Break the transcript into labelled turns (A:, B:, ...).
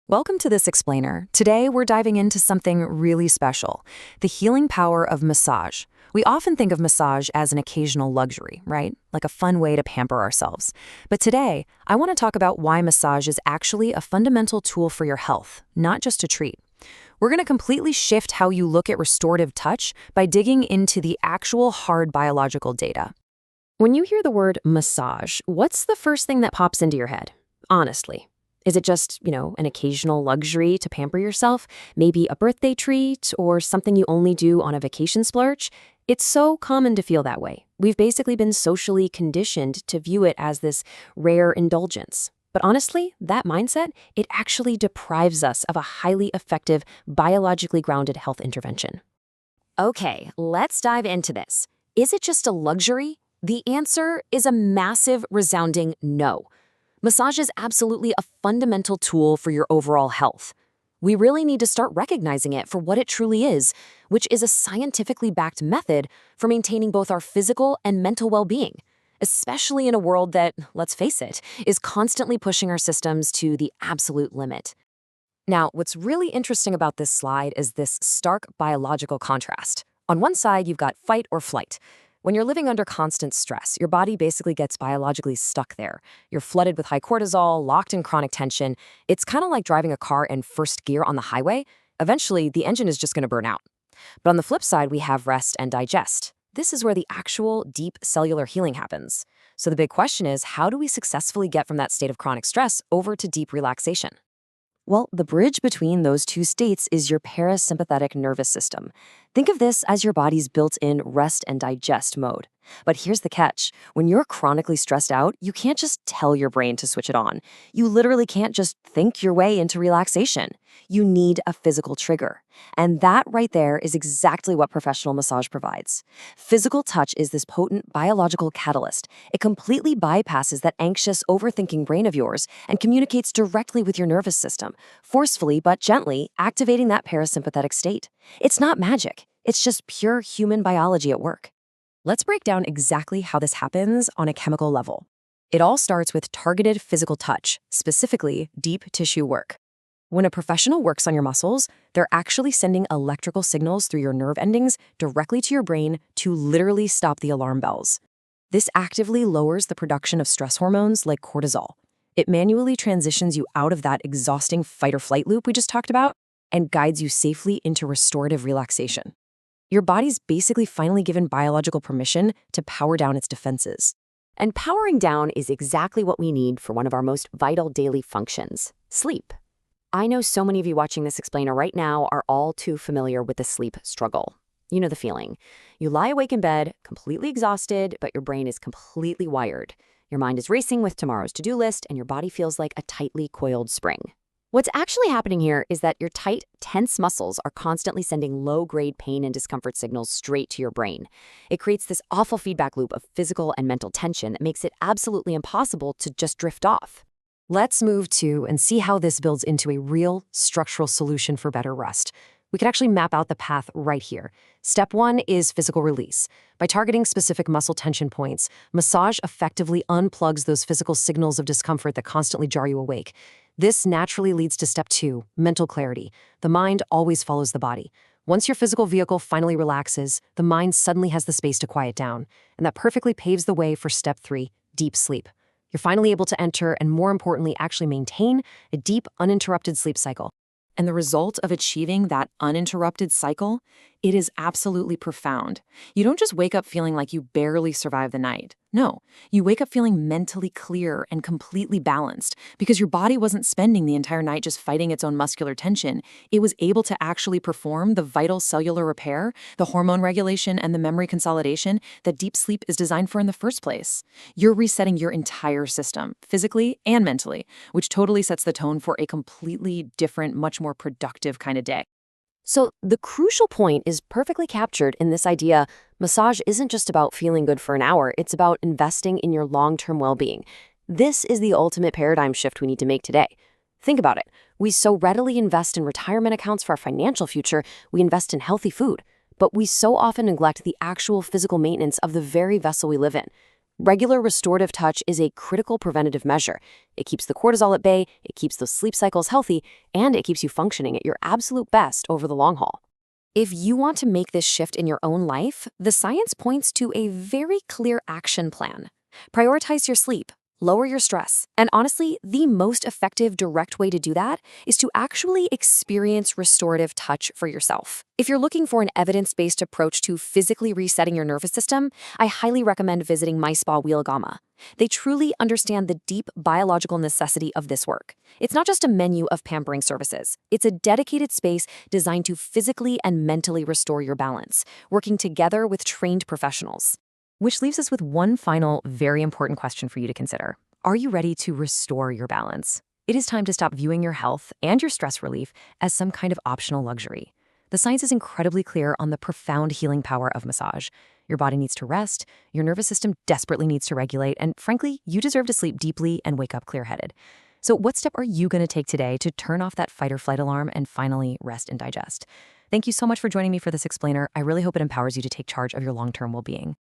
A: Welcome to this explainer. Today, we're diving into something really special, the healing power of massage. We often think of massage as an occasional luxury, right? Like a fun way to pamper ourselves. But today, I want to talk about why massage is actually a fundamental tool for your health, not just a treat. We're going to completely shift how you look at restorative touch by digging into the actual hard biological data. When you hear the word massage, what's the first thing that pops into your head? Honestly. Is it just, an occasional luxury to pamper yourself? Maybe a birthday treat or something you only do on a vacation splurge? It's so common to feel that way. We've basically been socially conditioned to view it as this rare indulgence. But honestly, that mindset, it actually deprives us of a highly effective, biologically grounded health intervention. Okay, let's dive into this. Is it just a luxury? The answer is a massive, resounding no. Massage is absolutely a fundamental tool for your overall health. We really need to start recognizing it for what it truly is, which is a scientifically backed method for maintaining both our physical and mental well-being, especially in a world that, let's face it, is constantly pushing our systems to the absolute limit. Now, what's really interesting about this slide is this stark biological contrast. On one side, you've got fight or flight. When you're living under constant stress, your body basically gets biologically stuck there. You're flooded with high cortisol, locked in chronic tension. It's kind of like driving a car in first gear on the highway. Eventually, the engine is just going to burn out. But on the flip side, we have rest and digest. This is where the actual deep cellular healing happens. So the big question is, how do we successfully get from that state of chronic stress over to deep relaxation? Well, the bridge between those two states is your parasympathetic nervous system. Think of this as your body's built-in rest and digest mode. But here's the catch. When you're chronically stressed out, you can't just tell your brain to switch it on. You literally can't just think your way into relaxation. You need a physical trigger. And that right there is exactly what professional massage provides. Physical touch is this potent biological catalyst. It completely bypasses that anxious, overthinking brain of yours and communicates directly with your nervous system, forcefully but gently activating that parasympathetic state. It's not magic. It's just pure human biology at work. Let's break down exactly how this happens on a chemical level. It all starts with targeted physical touch, specifically deep tissue work. When a professional works on your muscles, they're actually sending electrical signals through your nerve endings directly to your brain to literally stop the alarm bells. This actively lowers the production of stress hormones like cortisol. It manually transitions you out of that exhausting fight or flight loop we just talked about and guides you safely into restorative relaxation. Your body's basically finally given biological permission to power down its defenses. And powering down is exactly what we need for one of our most vital daily functions, sleep. I know so many of you watching this explainer right now are all too familiar with the sleep struggle. You know the feeling. You lie awake in bed, completely exhausted, but your brain is completely wired. Your mind is racing with tomorrow's to-do list, and your body feels like a tightly coiled spring. What's actually happening here is that your tight, tense muscles are constantly sending low-grade pain and discomfort signals straight to your brain. It creates this awful feedback loop of physical and mental tension that makes it absolutely impossible to just drift off. Let's move to and see how this builds into a real structural solution for better rest. We can actually map out the path right here. Step 1 is physical release. By targeting specific muscle tension points, massage effectively unplugs those physical signals of discomfort that constantly jar you awake. This naturally leads to step 2, mental clarity. The mind always follows the body. Once your physical vehicle finally relaxes, the mind suddenly has the space to quiet down. And that perfectly paves the way for step 3, deep sleep. You're finally able to enter and, more importantly, actually maintain a deep, uninterrupted sleep cycle. And the result of achieving that uninterrupted cycle, it is absolutely profound. You don't just wake up feeling like you barely survived the night. No, you wake up feeling mentally clear and completely balanced because your body wasn't spending the entire night just fighting its own muscular tension. It was able to actually perform the vital cellular repair, the hormone regulation, and the memory consolidation that deep sleep is designed for in the first place. You're resetting your entire system, physically and mentally, which totally sets the tone for a completely different, much more productive kind of day. So the crucial point is perfectly captured in this idea: massage isn't just about feeling good for an hour, it's about investing in your long-term well-being. This is the ultimate paradigm shift we need to make today. Think about it. We so readily invest in retirement accounts for our financial future, we invest in healthy food, but we so often neglect the actual physical maintenance of the very vessel we live in.
B: Regular restorative touch is a critical preventative measure. It keeps the cortisol at bay, it keeps those sleep cycles healthy, and it keeps you functioning at your absolute best over the long haul. If you want to make this shift in your own life, the science points to a very clear action plan. Prioritize your sleep, lower your stress, and honestly, the most effective direct way to do that is to actually experience restorative touch for yourself. If you're looking for an evidence-based approach to physically resetting your nervous system, I highly recommend visiting My Spa Weligama. They truly understand the deep biological necessity of this work. It's not just a menu of pampering services. It's a dedicated space designed to physically and mentally restore your balance, working together with trained professionals.
A: Which leaves us with one final, very important question for you to consider. Are you ready to restore your balance? It is time to stop viewing your health and your stress relief as some kind of optional luxury. The science is incredibly clear on the profound healing power of massage. Your body needs to rest, your nervous system desperately needs to regulate, and frankly, you deserve to sleep deeply and wake up clear-headed. So what step are you going to take today to turn off that fight or flight alarm and finally rest and digest? Thank you so much for joining me for this explainer. I really hope it empowers you to take charge of your long-term well-being.